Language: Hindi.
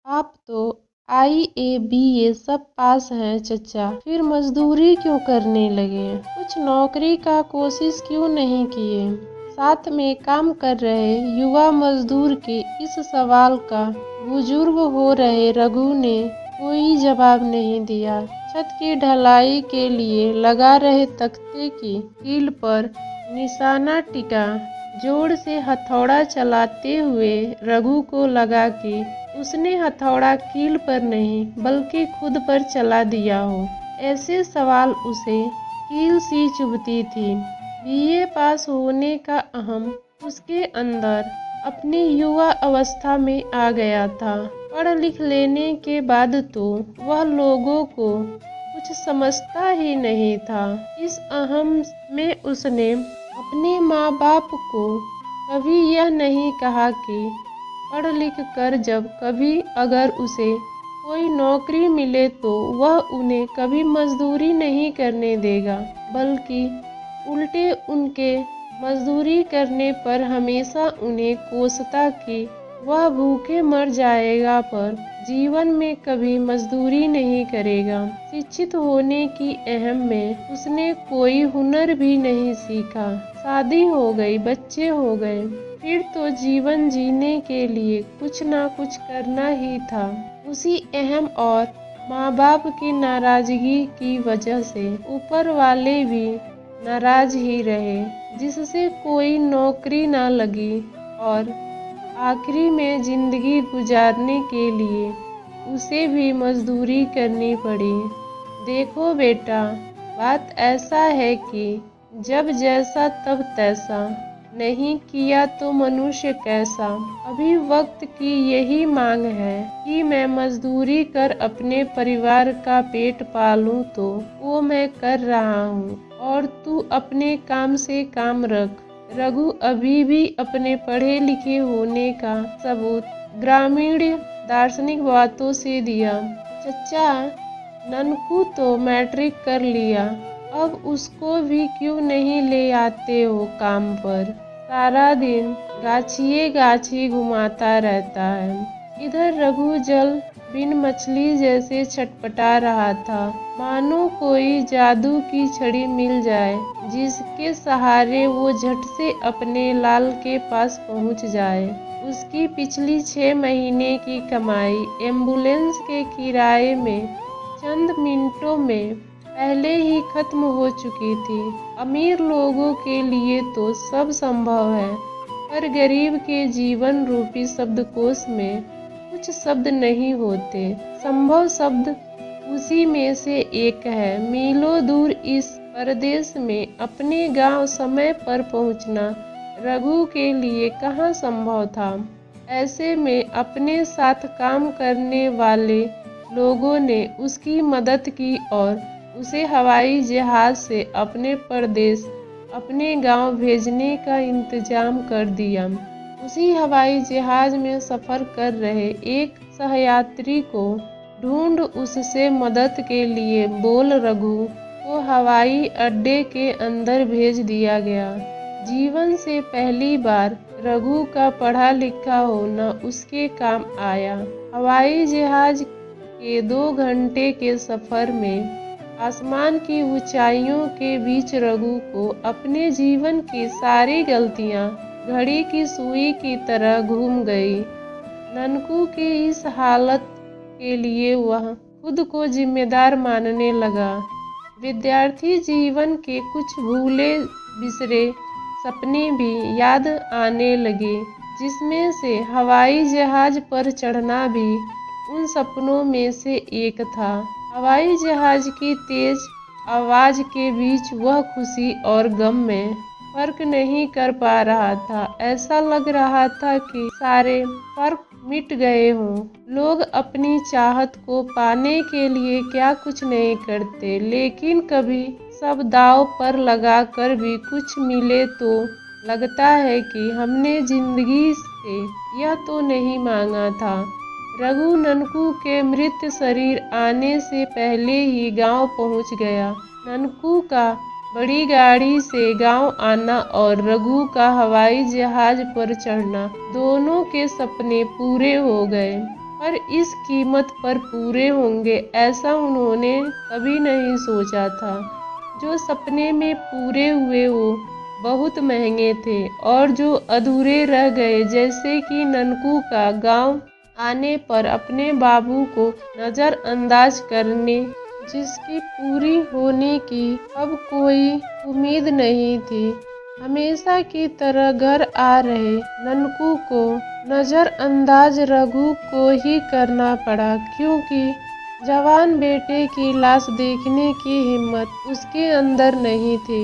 आप तो IABA सब पास हैं चचा, फिर मजदूरी क्यों करने लगे? कुछ नौकरी का कोशिश क्यों नहीं किए? साथ में काम कर रहे युवा मजदूर के इस सवाल का बुजुर्ग हो रहे रघु ने कोई जवाब नहीं दिया। छत की ढलाई के लिए लगा रहे तख्ते की कील पर निशाना टिका। जोर से हथौड़ा चलाते हुए रघु को लगा कि उसने हथौड़ा कील पर नहीं बल्कि खुद पर चला दिया हो। ऐसे सवाल उसे कील सी चुभती थी। BA पास होने का अहम उसके अंदर अपनी युवा अवस्था में आ गया था। पढ़ लिख लेने के बाद तो वह लोगों को कुछ समझता ही नहीं था। इस अहम में उसने अपने माँ बाप को कभी यह नहीं कहा कि पढ़ लिख कर जब कभी अगर उसे कोई नौकरी मिले तो वह उन्हें कभी मजदूरी नहीं करने देगा, बल्कि उल्टे उनके मजदूरी करने पर हमेशा उन्हें कोसता कि वह भूखे मर जाएगा पर जीवन में कभी मजदूरी नहीं करेगा। शिक्षित होने की अहम में उसने कोई हुनर भी नहीं सीखा। शादी हो गई, बच्चे हो गए, फिर तो जीवन जीने के लिए कुछ ना कुछ करना ही था। उसी अहम और माँ बाप की नाराजगी की वजह से ऊपर वाले भी नाराज ही रहे, जिससे कोई नौकरी ना लगी और आखिरी में जिंदगी गुजारने के लिए उसे भी मजदूरी करनी पड़ी। देखो बेटा, बात ऐसा है कि जब जैसा तब तैसा, नहीं किया तो मनुष्य कैसा। अभी वक्त की यही मांग है कि मैं मजदूरी कर अपने परिवार का पेट पालूं, तो वो मैं कर रहा हूँ और तू अपने काम से काम रख। रघु अभी भी अपने पढ़े लिखे होने का सबूत ग्रामीण दार्शनिक बातों से दिया। चचा, ननकू तो मैट्रिक कर लिया, अब उसको भी क्यों नहीं ले आते हो काम पर? सारा दिन गाछिए गाछी घुमाता रहता है। इधर रघु जल बिन मछली जैसे छटपटा रहा था, मानो कोई जादू की छड़ी मिल जाए जिसके सहारे वो झट से अपने लाल के पास पहुंच जाए। उसकी पिछली 6 महीने की कमाई एम्बुलेंस के किराए में चंद मिनटों में पहले ही खत्म हो चुकी थी। अमीर लोगों के लिए तो सब संभव है, पर गरीब के जीवन रूपी शब्दकोश में कुछ शब्द नहीं होते। संभव शब्द उसी में से एक है। मीलों दूर इस परदेश में अपने गांव समय पर पहुंचना रघु के लिए कहाँ संभव था। ऐसे में अपने साथ काम करने वाले लोगों ने उसकी मदद की और उसे हवाई जहाज से अपने परदेश, अपने गांव भेजने का इंतजाम कर दिया। उसी हवाई जहाज में सफर कर रहे एक सहयात्री को ढूंढ उससे मदद के लिए बोल रघु को हवाई अड्डे के अंदर भेज दिया गया। जीवन से पहली बार रघु का पढ़ा लिखा होना उसके काम आया। हवाई जहाज के 2 घंटे के सफर में आसमान की ऊंचाइयों के बीच रघु को अपने जीवन की सारी गलतियां घड़ी की सुई की तरह घूम गई। ननकू की इस हालत के लिए वह खुद को जिम्मेदार मानने लगा। विद्यार्थी जीवन के कुछ भूले बिसरे सपने भी याद आने लगे, जिसमें से हवाई जहाज पर चढ़ना भी उन सपनों में से एक था। हवाई जहाज की तेज आवाज के बीच वह खुशी और गम में फर्क नहीं कर पा रहा था। ऐसा लग रहा था कि सारे फर्क मिट गए हों। लोग अपनी चाहत को पाने के लिए क्या कुछ नहीं करते, लेकिन कभी सब दांव पर लगा कर भी कुछ मिले तो लगता है कि हमने जिंदगी से यह तो नहीं मांगा था। रघु ननकू के मृत शरीर आने से पहले ही गांव पहुंच गया। ननकू का बड़ी गाड़ी से गांव आना और रघु का हवाई जहाज पर चढ़ना, दोनों के सपने पूरे हो गए। पर इस कीमत पर पूरे होंगे ऐसा उन्होंने कभी नहीं सोचा था। जो सपने में पूरे हुए वो बहुत महंगे थे और जो अधूरे रह गए, जैसे कि ननकू का गांव आने पर अपने बाबू को नज़रअंदाज करने, जिसकी पूरी होने की अब कोई उम्मीद नहीं थी। हमेशा की तरह घर आ रहे ननकू को नज़रअंदाज रघु को ही करना पड़ा, क्योंकि जवान बेटे की लाश देखने की हिम्मत उसके अंदर नहीं थी।